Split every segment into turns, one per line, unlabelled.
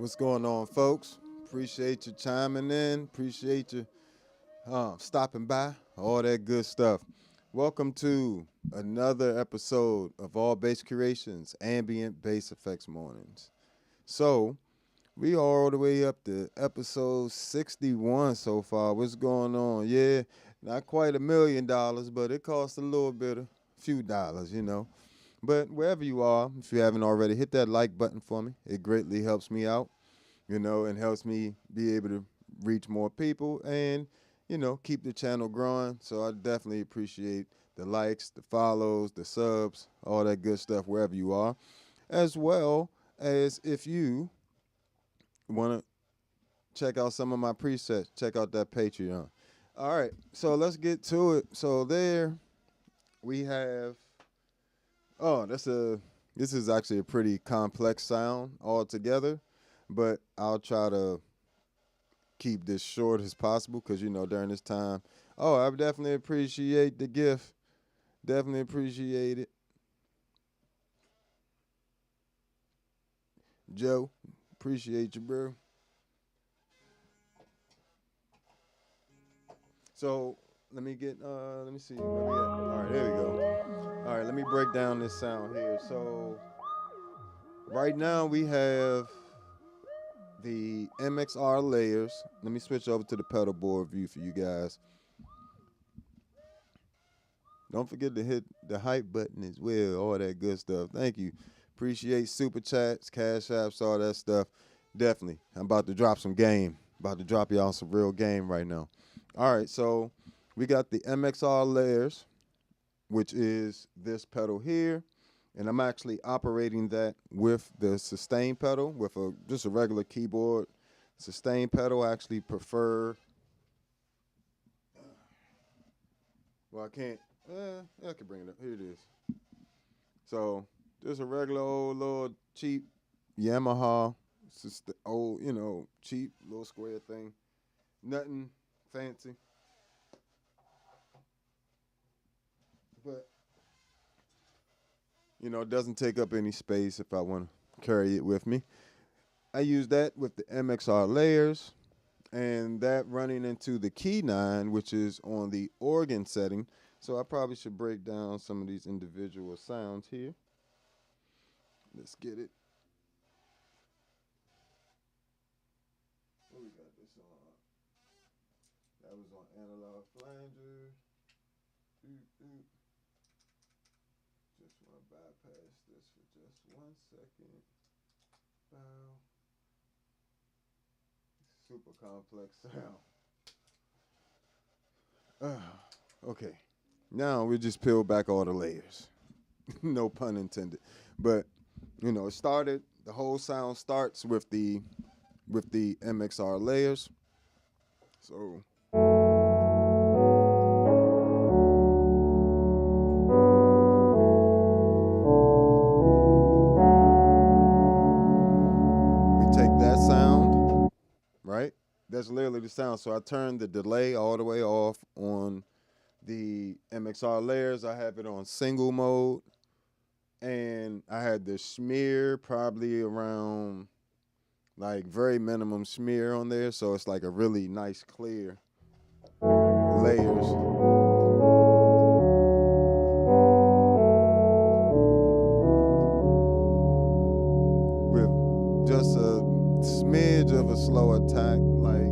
What's going on, folks? Appreciate you chiming in. Appreciate you stopping by. All that good stuff. Welcome to another episode of All Bass Creations, Ambient Bass Effects Mornings. So, we are all the way up to episode 61 so far. What's going on? Yeah, not quite $1 million, but it costs a little bit, a few dollars, you know. But wherever you are, if you haven't already, hit that like button for me. It greatly helps me out, you know, and helps me be able to reach more people and, you know, keep the channel growing. So I definitely appreciate the likes, the follows, the subs, all that good stuff wherever you are. As well as if you want to check out some of my presets, check out that Patreon. All right, so let's get to it. So there we have, this is actually a pretty complex sound altogether, but I'll try to keep this short as possible because, you know, during this time, I definitely appreciate the gift. Definitely appreciate it. Joe, appreciate you, bro. So let me see where we at. All right, there we go. All right, let me break down this sound here. So right now we have the MXR layers. Let me switch over to the pedal board view for you guys. Don't forget to hit the hype button as well, all that good stuff. Thank you. Appreciate super chats, cash apps, all that stuff. Definitely. I'm about to drop some game. About to drop y'all some real game right now. All right, so we got the MXR layers, which is this pedal here. And I'm actually operating that with the sustain pedal, with just a regular keyboard. Sustain pedal, I actually prefer. Well, I can't. I can bring it up. Here it is. So there's a regular old little cheap Yamaha. It's just the old, you know, cheap little square thing. Nothing fancy. But, you know, it doesn't take up any space if I want to carry it with me. I use that with the MXR layers, and that running into the key 9, which is on the organ setting. So I probably should break down some of these individual sounds here. Let's get it. What we got this on? That was on analog flanger. Just want to bypass this for just 1 second. Bow. Super complex sound. Okay. Now we just peel back all the layers. No pun intended. But, you know, the whole sound starts with the MXR layers. So we take that sound, right? That's literally the sound. So I turn the delay all the way off on the MXR layers. I have it on single mode, and I had the smear probably around like very minimum smear on there, so it's like a really nice clear layers. With just a smidge of a slow attack, like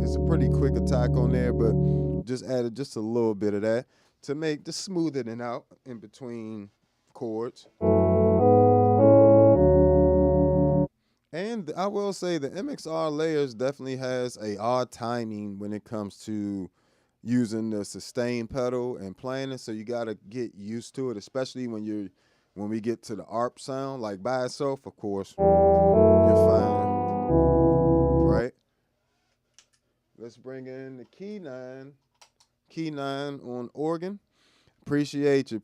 it's a pretty quick attack on there, but just added just a little bit of that to smooth it out in between chords. And I will say the MXR layers definitely has a odd timing when it comes to using the sustain pedal and playing it. So you gotta get used to it, especially when we get to the ARP sound, like by itself, of course, you're fine, right? Let's bring in the key 9 on organ. Appreciate you.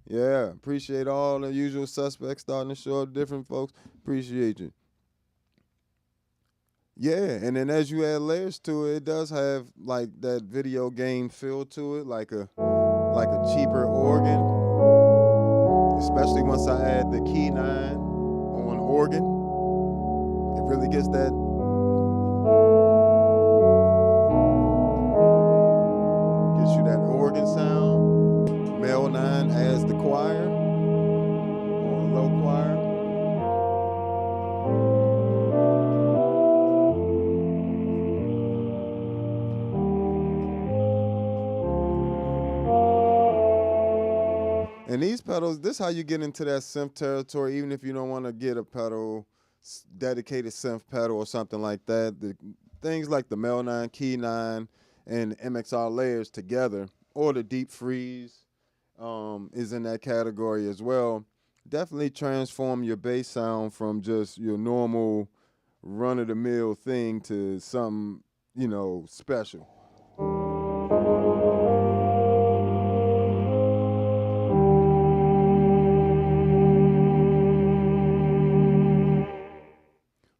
Yeah, appreciate all the usual suspects starting to show up, different folks. Appreciate you. Yeah, and then as you add layers to it, it does have like that video game feel to it, like a cheaper organ. Especially once I add the key 9 on organ. really gets that organ sound. Male 9 as the choir on low choir. And these pedals, this is how you get into that synth territory, even if you don't want to get a pedal, dedicated synth pedal or something like that. The things like the Mel 9, Key 9, and MXR layers together, or the Deep Freeze is in that category as well. Definitely transform your bass sound from just your normal run-of-the-mill thing to something, you know, special.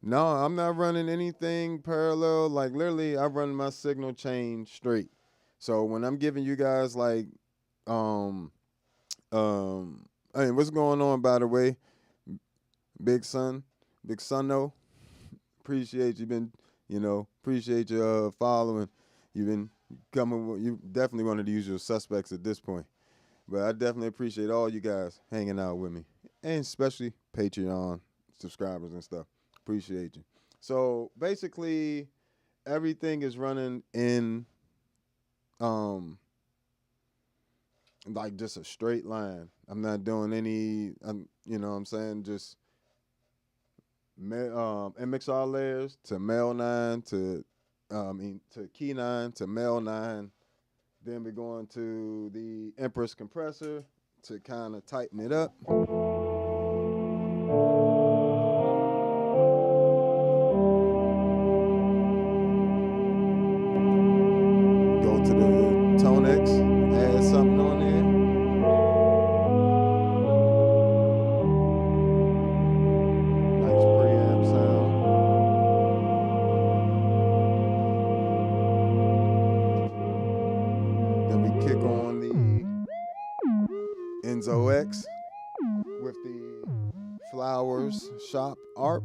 No, I'm not running anything parallel. Like literally, I run my signal chain straight. So when I'm giving you guys like, hey, what's going on, by the way, Big Son, no, appreciate you been, appreciate you following. You've been coming. You definitely one of the usual suspects at this point. But I definitely appreciate all you guys hanging out with me, and especially Patreon subscribers and stuff. Appreciate you. So basically, everything is running in like just a straight line. I'm not doing any, you know what I'm saying, just MXR layers to Mel 9 to Key 9 to Mel 9. Then we're going to the Empress compressor to kind of tighten it up. Go to the ToneX, add something on there. Nice preamp sound. Then we kick on the Enzo X with the Flowers Shop ARP.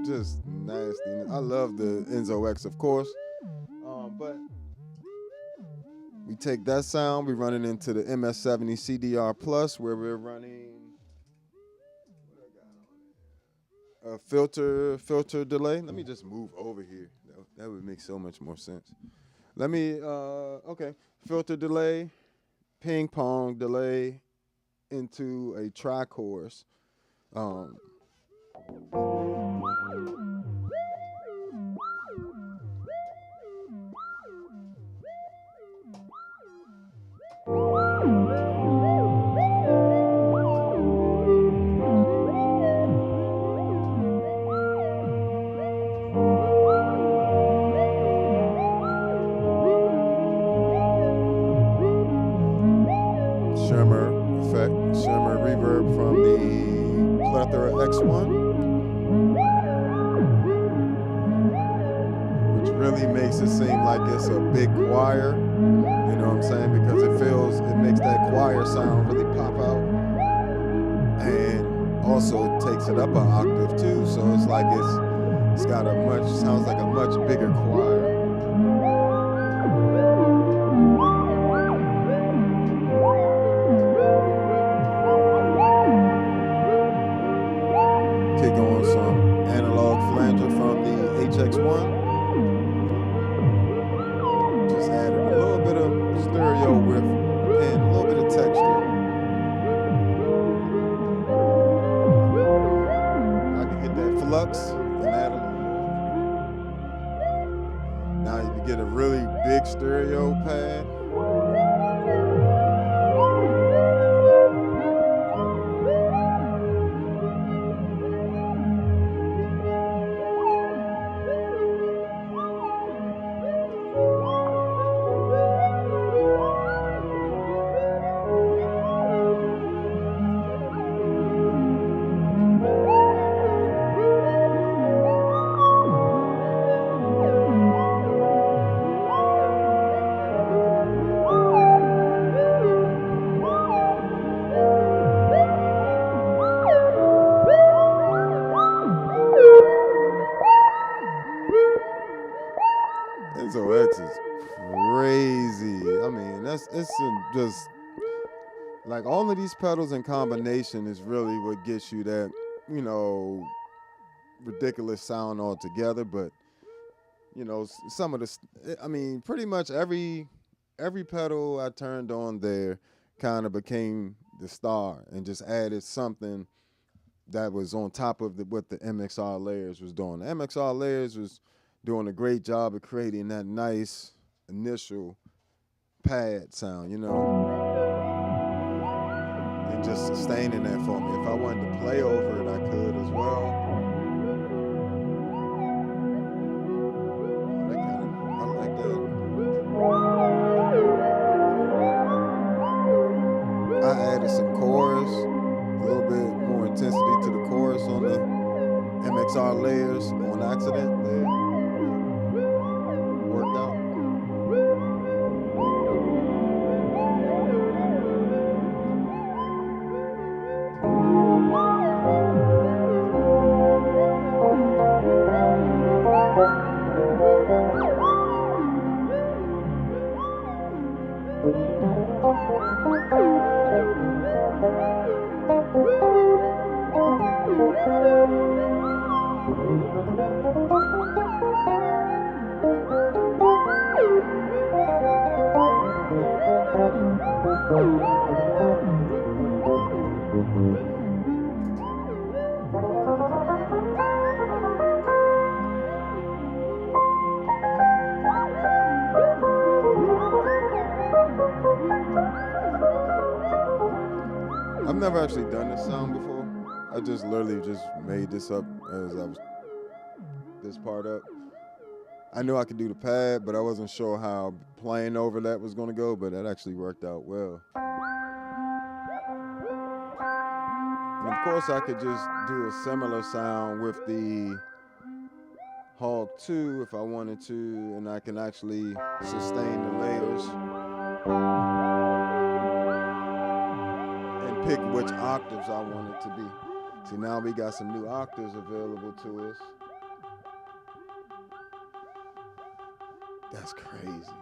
Just nasty. I love the Enzo X, of course, but we take that sound, we run it into the MS-70 CDR Plus, where we're running a filter delay. Let me just move over here. That would make so much more sense. Let me okay, filter delay, ping pong delay into a tri-chorus. Shimmer reverb from the Plethora X1, which really makes it seem like it's a big choir, you know what I'm saying? Because it makes that choir sound really pop out, and also takes it up an octave too, so it's like sounds like a much bigger choir. Kick on some analog flanger from the HX1. Just added a little bit of stereo with and a little bit of texture. I can get that flux and add a little more. Now you can get a really big stereo pad. just like all of these pedals in combination is really what gets you that, you know, ridiculous sound altogether. But you know, some of the, I mean, pretty much every pedal I turned on there kind of became the star and just added something that was on top of what the MXR layers was doing. The MXR layers was doing a great job of creating that nice initial pad sound, you know, and just sustaining that for me. If I wanted to play over it, I could as well. I like that. I added some chorus, a little bit more intensity to the chorus on the MXR layers on accident. There worked out. I've never actually done this sound before. I just literally just made this up as I was this part up. I knew I could do the pad, but I wasn't sure how playing over that was gonna go, but that actually worked out well. And of course I could just do a similar sound with the Hog 2 if I wanted to, and I can actually sustain the layers and pick which octaves I want it to be. See, now we got some new octaves available to us. That's crazy.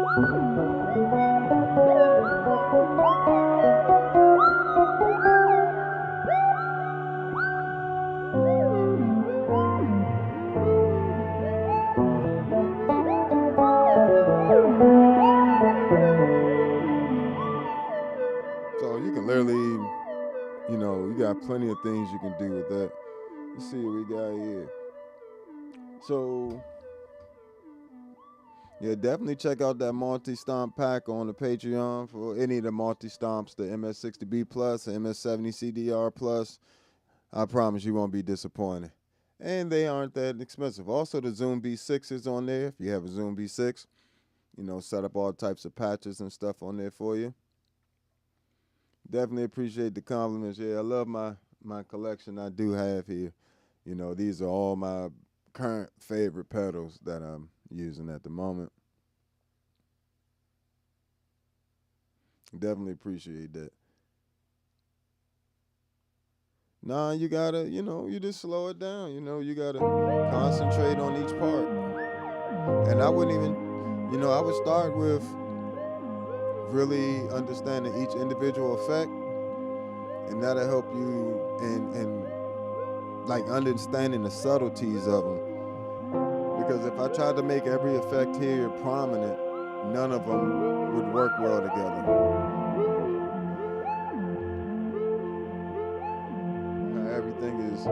So you can literally, you got plenty of things you can do with that. Let's see what we got here. So yeah, definitely check out that multi-stomp pack on the Patreon for any of the multi-stomps, the MS-60B Plus, the MS-70 CDR Plus. I promise you won't be disappointed. And they aren't that expensive. Also, the Zoom B6 is on there. If you have a Zoom B6, set up all types of patches and stuff on there for you. Definitely appreciate the compliments. Yeah, I love my collection I do have here. These are all my current favorite pedals that I'm using at the moment. Definitely appreciate that. Nah, you gotta, you just slow it down. You gotta concentrate on each part. And I wouldn't even, I would start with really understanding each individual effect, and that'll help you in like understanding the subtleties of them. Because if I tried to make every effect here prominent, none of them would work well together. Everything is.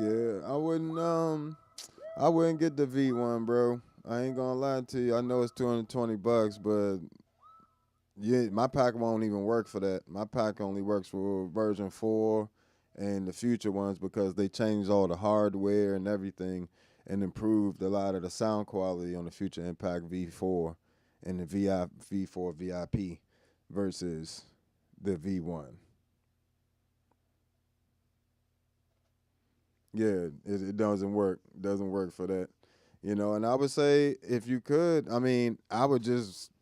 Yeah, I wouldn't get the V1, bro. I ain't gonna lie to you. I know it's $220, but yeah, my pack won't even work for that. My pack only works for version 4 and the future ones because they changed all the hardware and everything and improved a lot of the sound quality on the Future Impact V4 and the V4 VIP versus the V1. Yeah, it doesn't work. Doesn't work for that. And I would say if you could, I would just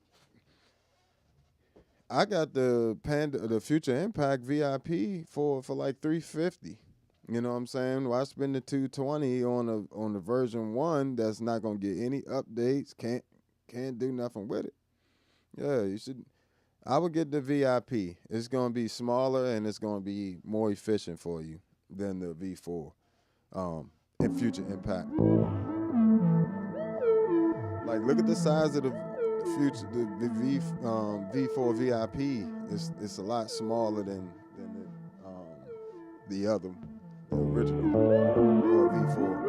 I got the Future Impact VIP for like $350. You know what I'm saying? Why spend the $220 on the version 1 that's not gonna get any updates, can't do nothing with it. Yeah, you should. I would get the VIP. It's gonna be smaller and it's gonna be more efficient for you than the V4 and Future Impact. Like, look at the size of the future, V4 VIP. It's a lot smaller than the other, the original or V4.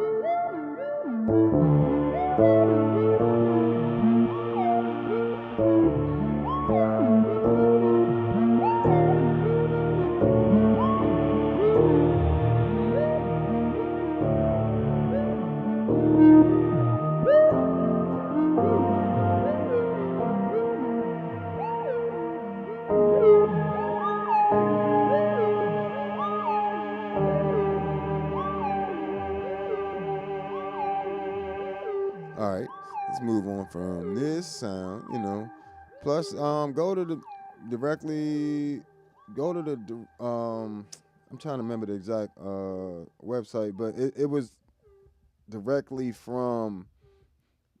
All right, let's move on from this sound. Plus, go to the directly, go to the I'm trying to remember the exact website, but it was directly from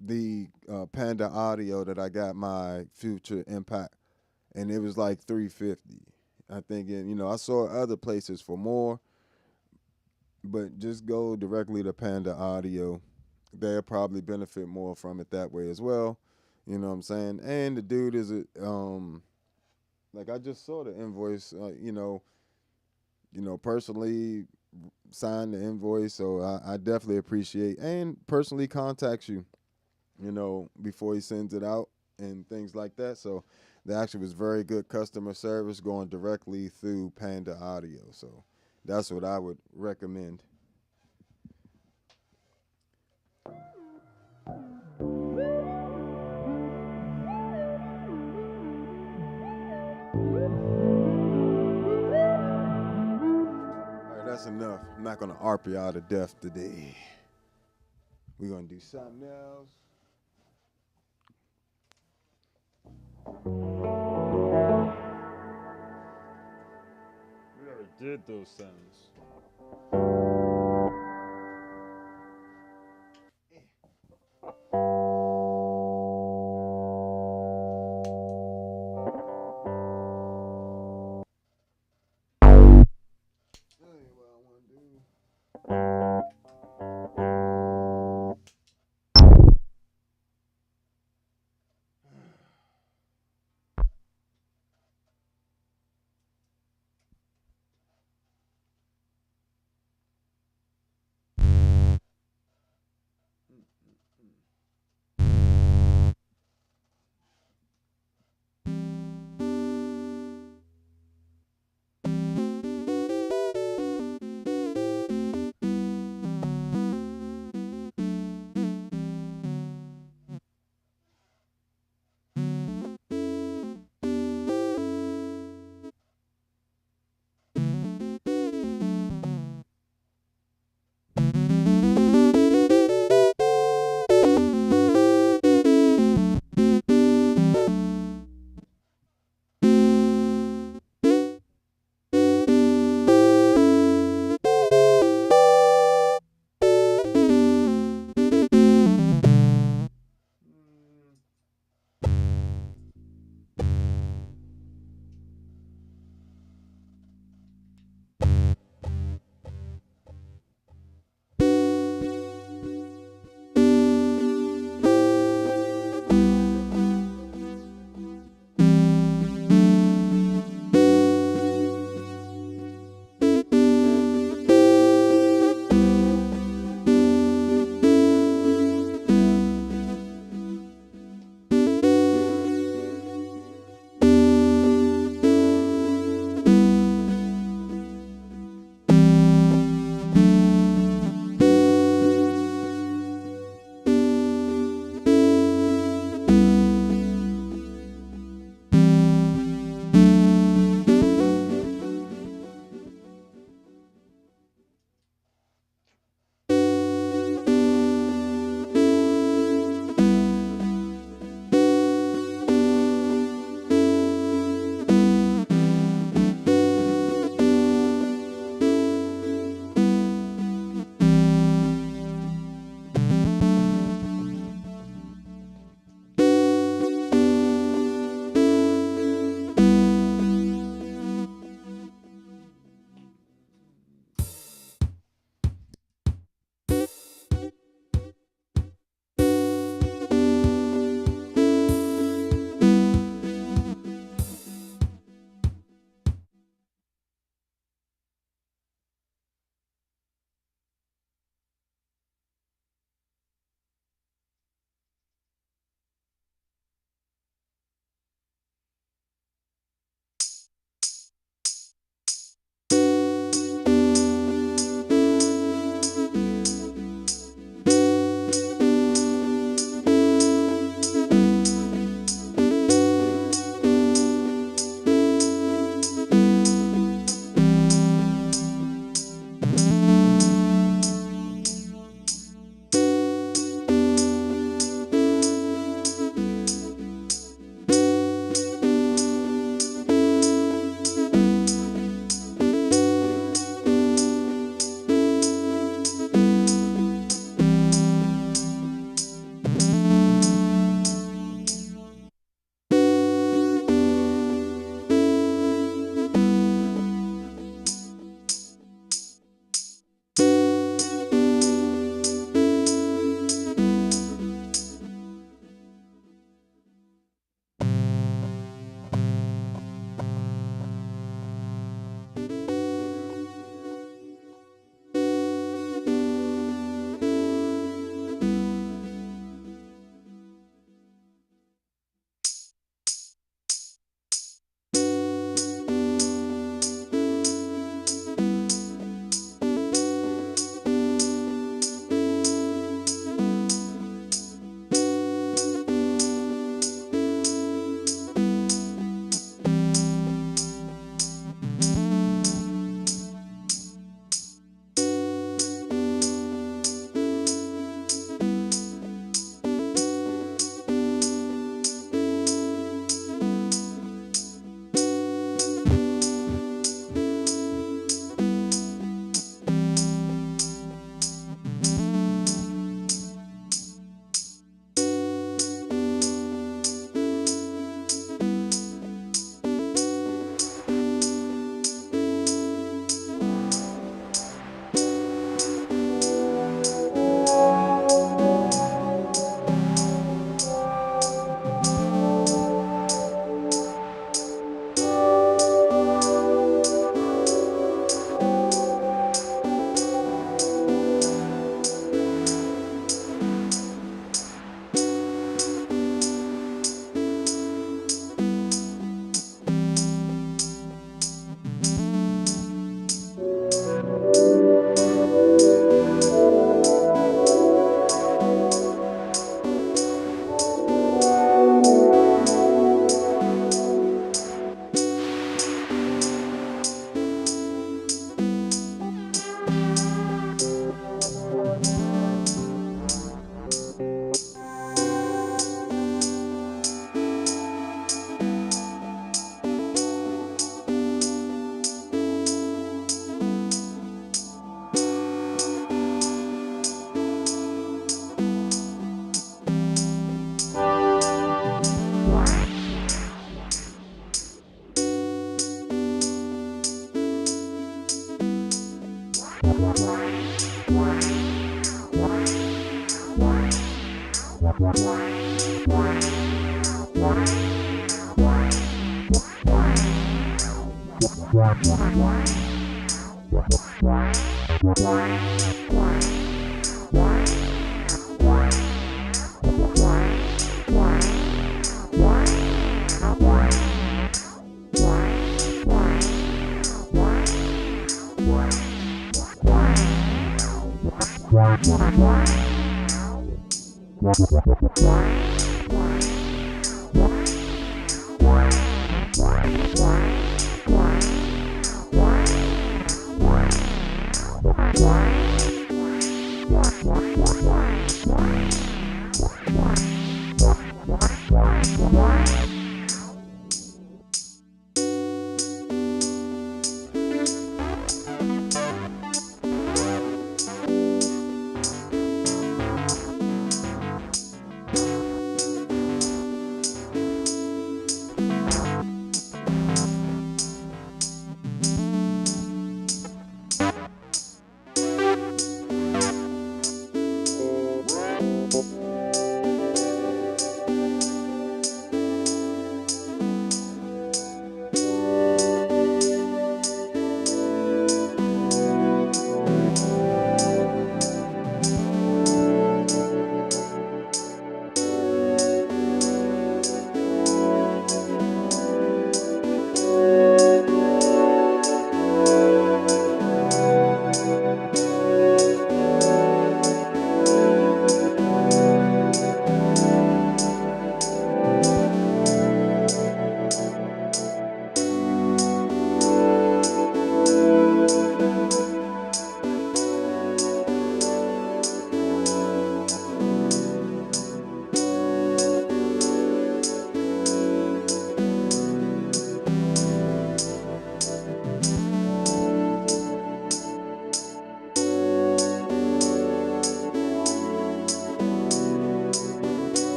the Panda Audio that I got my Future Impact, and it was like $350. I think, I saw other places for more, but just go directly to Panda Audio. They'll probably benefit more from it that way as well. You know what I'm saying? And the dude is like I just saw the invoice. Personally signed the invoice, so I definitely appreciate and personally contacts you. Before he sends it out and things like that. So that actually was very good customer service going directly through Panda Audio. So that's what I would recommend. All right, that's enough. I'm not gonna ARP y'all to death today. We're gonna do something else. We already did those sounds.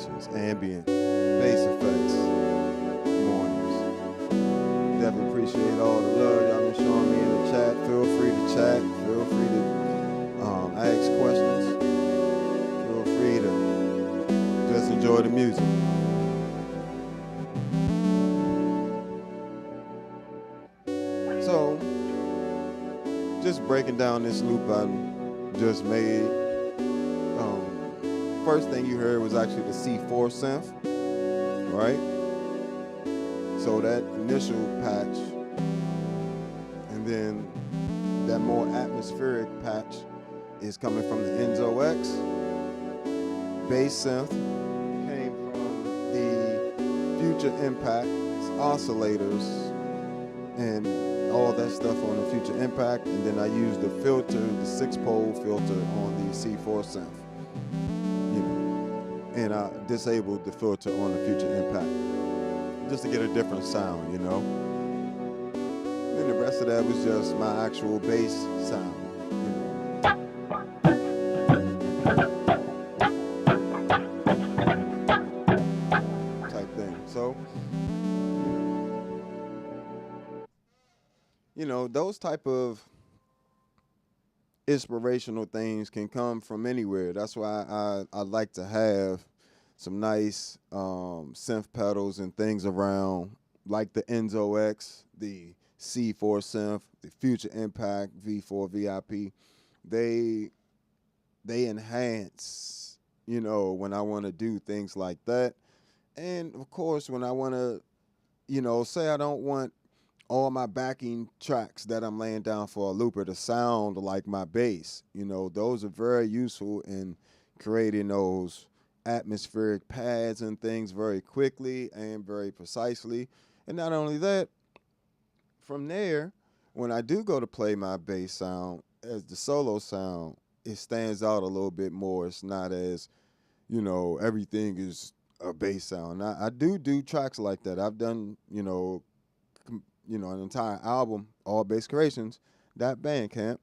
vibrations, ambient, bass effects, mornings. Definitely appreciate all the love y'all been showing me in the chat. Feel free to chat. Feel free to ask questions. Feel free to just enjoy the music. So, just breaking down this loop I just made. First thing you heard was actually the C4 synth, right? So that initial patch, and then that more atmospheric patch is coming from the Enzo X. Bass synth came from the Future Impact oscillators and all that stuff on the Future Impact, and then I used the filter, the 6-pole filter on the C4 synth. And I disabled the filter on the Future Impact just to get a different sound, Then the rest of that was just my actual bass sound, type thing. So, those type of inspirational things can come from anywhere. That's why I like to have some nice synth pedals and things around, like the Enzo X, the C4 synth, the Future Impact V4 VIP. They enhance, when I want to do things like that. And of course, when I want to, say I don't want all my backing tracks that I'm laying down for a looper to sound like my bass. Those are very useful in creating those atmospheric pads and things very quickly and very precisely. And not only that, from there, when I do go to play my bass sound as the solo sound, it stands out a little bit more. It's not as, everything is a bass sound. I do tracks like that. I've done, an entire album, All Bass Creations, that Bandcamp,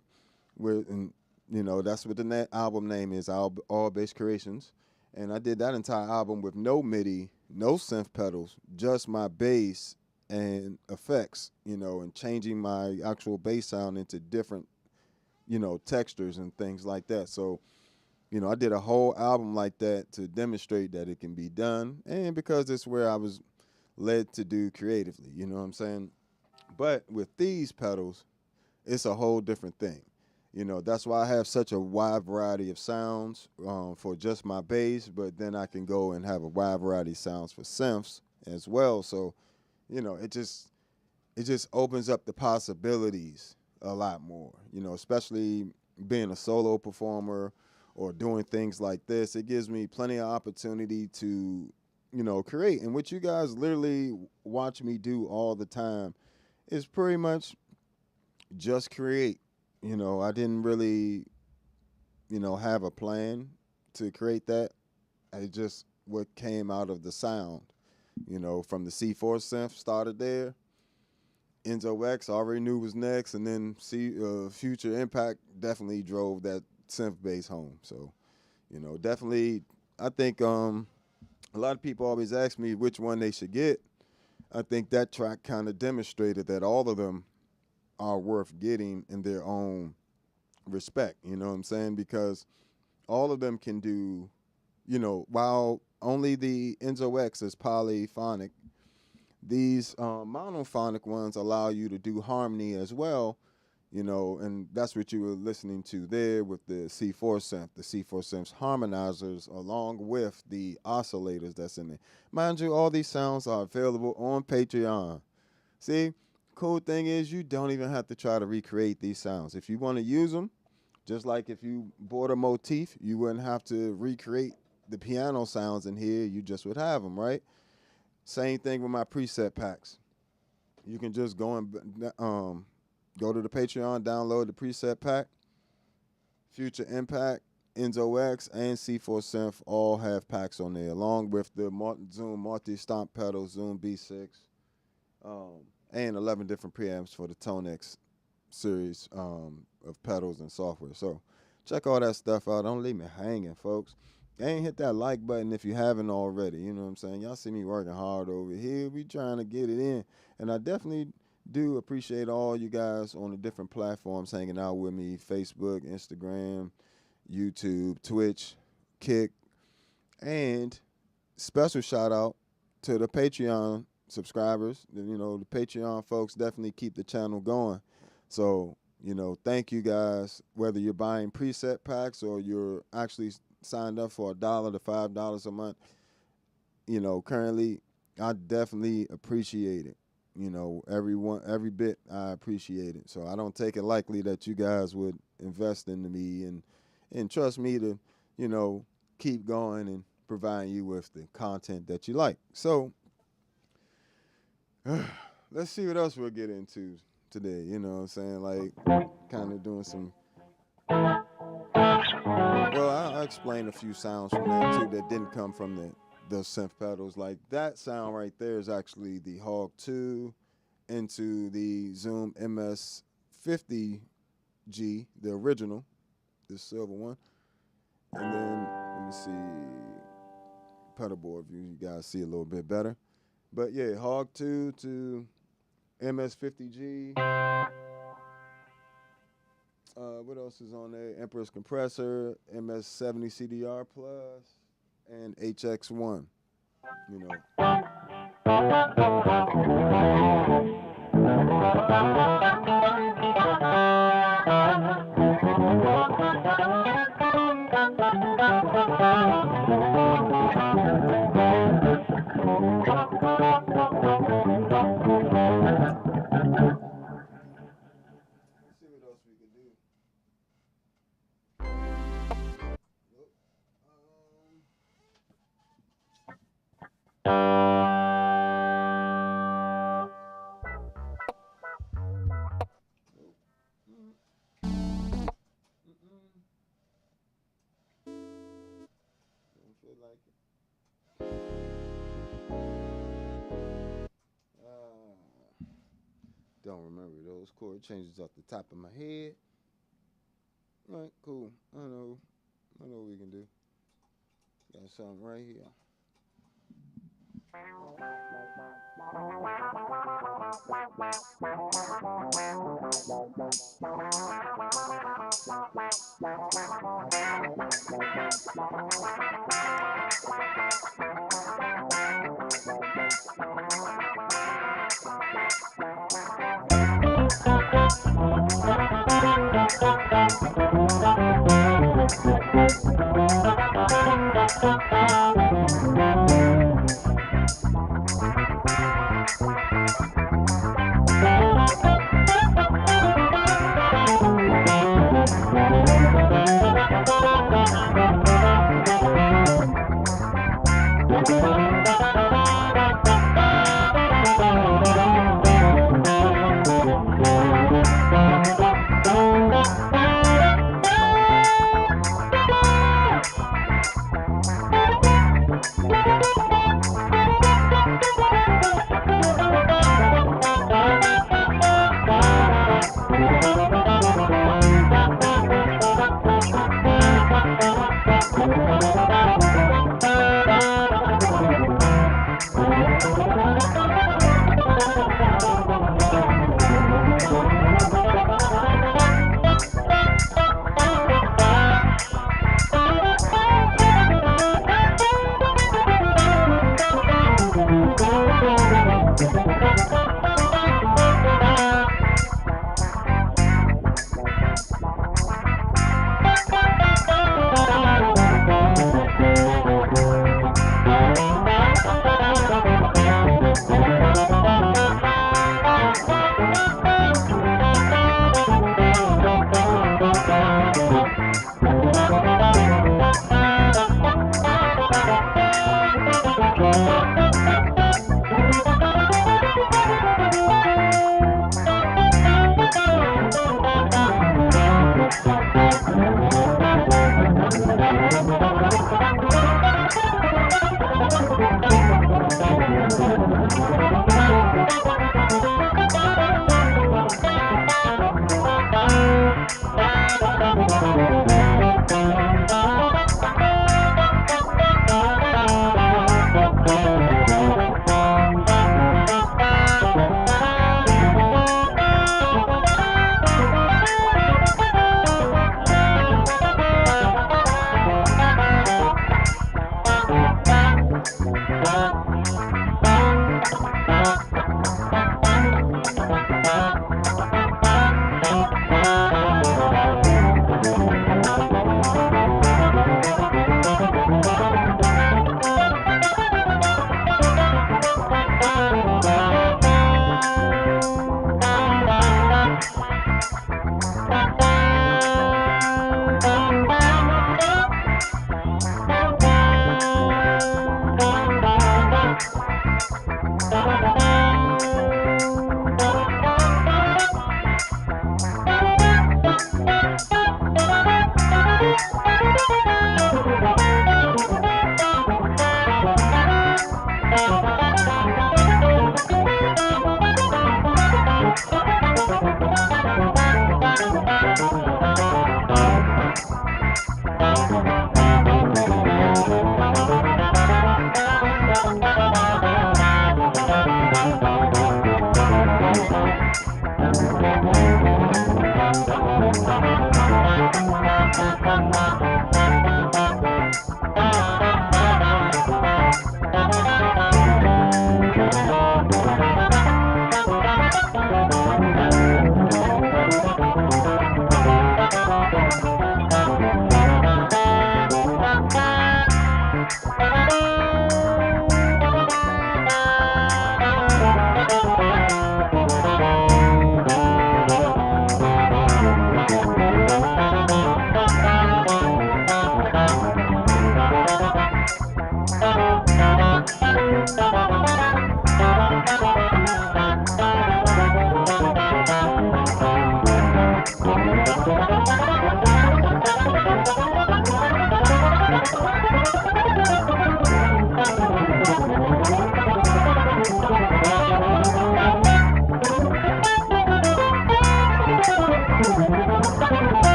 that's what the album name is, All Bass Creations. And I did that entire album with no MIDI, no synth pedals, just my bass and effects, and changing my actual bass sound into different, textures and things like that. So, I did a whole album like that to demonstrate that it can be done, and because it's where I was led to do creatively, you know what I'm saying? But with these pedals, it's a whole different thing. That's why I have such a wide variety of sounds for just my bass, but then I can go and have a wide variety of sounds for synths as well. So, it just opens up the possibilities a lot more, especially being a solo performer or doing things like this. It gives me plenty of opportunity to, create. And what you guys literally watch me do all the time is pretty much just create. I didn't really, have a plan to create that. It just what came out of the sound, from the C4 synth started there. Enzo X I already knew was next, and then Future Impact definitely drove that synth bass home. So, definitely, I think a lot of people always ask me which one they should get. I think that track kind of demonstrated that all of them are worth getting in their own respect, you know what I'm saying? Because all of them can do, while only the Enzo X is polyphonic, these monophonic ones allow you to do harmony as well, and that's what you were listening to there with the C4 synth. The C4 synth's harmonizers along with the oscillators that's in there. Mind you, all these sounds are available on Patreon. See? Cool thing is you don't even have to try to recreate these sounds. If you want to use them, just like if you bought a motif, you wouldn't have to recreate the piano sounds in here. You just would have them, right? Same thing with my preset packs. You can just go and go to the Patreon, download the preset pack. Future Impact, Enzo X, and C4 Synth all have packs on there, along with the Zoom multi-stomp pedal, Zoom B6. And 11 different preamps for the ToneX series of pedals and software. So check all that stuff out. Don't leave me hanging, folks. ain't hit that like button if you haven't already. You know what I'm saying? Y'all see me working hard over here. We trying to get it in. And I definitely do appreciate all you guys on the different platforms hanging out with me: Facebook, Instagram, YouTube, Twitch, Kick, and special shout out to the Patreon subscribers. You know, the Patreon folks definitely keep the channel going. So, you know, thank you guys, whether you're buying preset packs or you're actually signed up for $1 to $5 a month. You know, currently, I definitely appreciate it. You know, every bit, I appreciate it. So I don't take it lightly that you guys would invest into me and trust me to, you know, keep going and providing you with the content that you like. So let's see what else we'll get into today. You know what I'm saying? Like, kind of doing some. Well, I'll explain a few sounds from that too that didn't come from the synth pedals. Like that sound right there is actually the Hog 2 into the Zoom MS-60B, the original, the silver one. And then let me see pedal board view. You guys see a little bit better. But yeah, Hog 2 to MS-60B. What else is on there? Empress Compressor, MS-70 CDR Plus, and HX1. You know. Don't remember those chord changes off the top of my head. All right, cool. I know what we can do. Got something right here.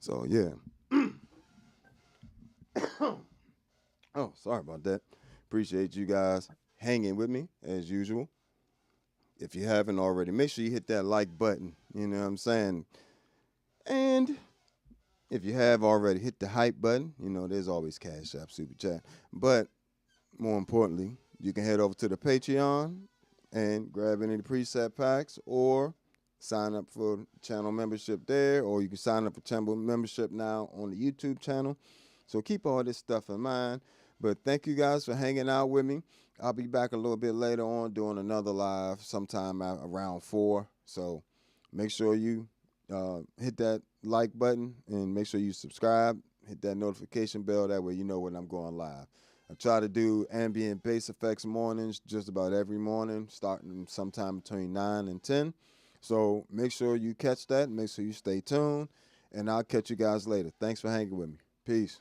So yeah. Oh, sorry about that. Appreciate you guys hanging with me as usual. If you haven't already, make sure you hit that like button. You know what I'm saying? And if you have already, hit the hype button. You know, there's always Cash App, Super Chat. But more importantly, you can head over to the Patreon and grab any of the preset packs or sign up for channel membership there, or you can sign up for channel membership now on the YouTube channel. So keep all this stuff in mind. But thank you guys for hanging out with me. I'll be back a little bit later on doing another live sometime around 4. So make sure you hit that like button and make sure you subscribe. Hit that notification bell. That way you know when I'm going live. I try to do ambient bass effects mornings just about every morning, starting sometime between 9 and 10. So make sure you catch that. Make sure you stay tuned. And I'll catch you guys later. Thanks for hanging with me. Peace.